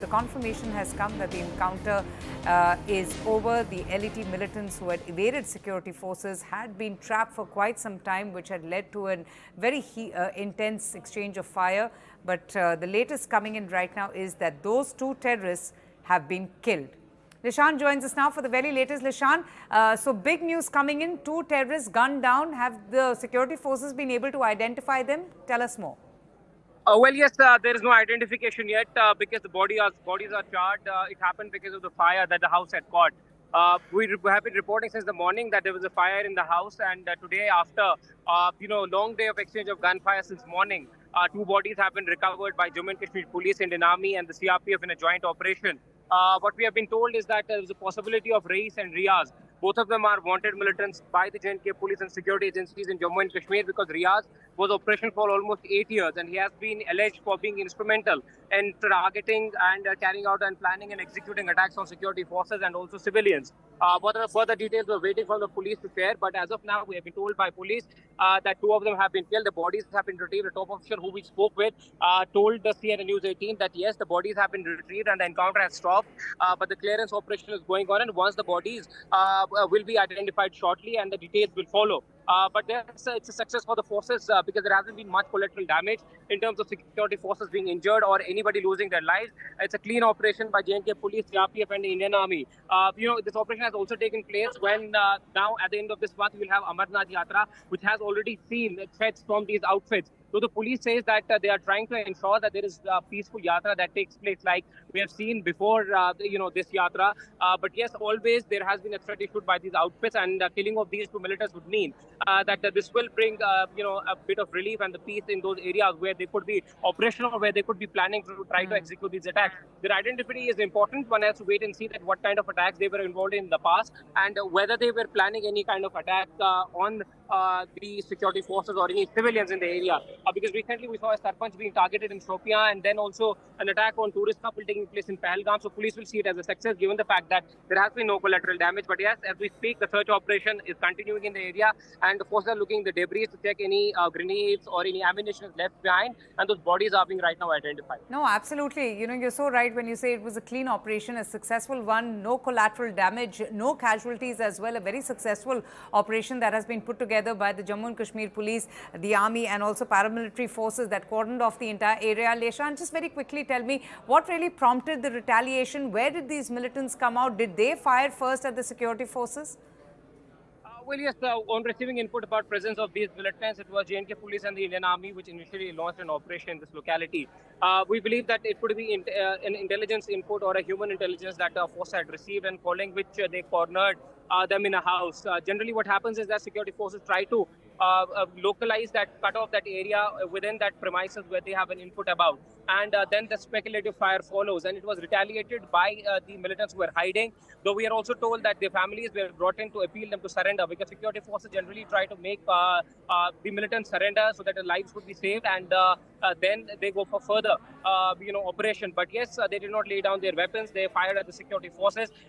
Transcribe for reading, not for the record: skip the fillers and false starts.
The confirmation has come that the encounter is over. The LET militants who had evaded security forces had been trapped for quite some time, which had led to a very intense exchange of fire. But the latest coming in right now is that those two terrorists have been killed. Lishan joins us now for the very latest. Lishan, so big news coming in. Two terrorists gunned down. Have the security forces been able to identify them? Tell us more. Yes, there is no identification yet because the bodies are charred. It happened because of the fire that the house had caught. We have been reporting since the morning that there was a fire in the house, and today, after long day of exchange of gunfire since morning, two bodies have been recovered by Jammu and Kashmir Police, Indian Army, and the CRPF in a joint operation. What we have been told is that there is a possibility of Rais and Riaz. Both of them are wanted militants by the J&K police and security agencies in Jammu and Kashmir because Riaz was operational for almost 8 years and he has been alleged for being instrumental in targeting and carrying out and planning and executing attacks on security forces and also civilians. Further details we're waiting for the police to share, but as of now, we have been told by police that two of them have been killed. The bodies have been retrieved. The top officer who we spoke with told the CNN News 18 that yes, the bodies have been retrieved and the encounter has stopped, but the clearance operation is going on, and once the bodies will be identified shortly and the details will follow. But it's a success for the forces because there hasn't been much collateral damage in terms of security forces being injured or anybody losing their lives. It's a clean operation by J&K Police, CRPF, and the Indian Army. This operation has also taken place when now at the end of this month we will have Amarnath Yatra, which has already seen threats from these outfits. So the police says that they are trying to ensure that there is a peaceful yatra that takes place like we have seen before, this yatra. But yes, always there has been a threat issued by these outfits, and the killing of these two militants would mean that this will bring, a bit of relief and the peace in those areas where they could be operational, where they could be planning to try to execute these attacks. Their identity is important. One has to wait and see that what kind of attacks they were involved in the past and whether they were planning any kind of attack on the security forces or any civilians in the area. Because recently we saw a Sarpanch being targeted in Shopia and then also an attack on tourist couple taking place in Pahalgam. So police will see it as a success given the fact that there has been no collateral damage. But yes, as we speak, the search operation is continuing in the area and the forces are looking the debris to check any grenades or any ammunition left behind, and those bodies are being right now identified. No, absolutely. You're so right when you say it was a clean operation, a successful one, no collateral damage, no casualties as well, a very successful operation that has been put together by the Jammu and Kashmir Police, the Army and also paramilitary forces that cordoned off the entire area. Leshan, just very quickly tell me, what really prompted the retaliation? Where did these militants come out? Did they fire first at the security forces? Yes, on receiving input about presence of these militants, it was J&K Police and the Indian Army which initially launched an operation in this locality. We believe that it could be an intelligence input or a human intelligence that a force had received, and following which they cornered them in a house. Generally, what happens is that security forces try to localize that, cut off that area within that premises where they have an input about. And then the speculative fire follows, and it was retaliated by the militants who were hiding. Though we are also told that their families were brought in to appeal them to surrender, because security forces generally try to make the militants surrender so that their lives would be saved, and then they go for further, operation. But yes, they did not lay down their weapons. They fired at the security forces.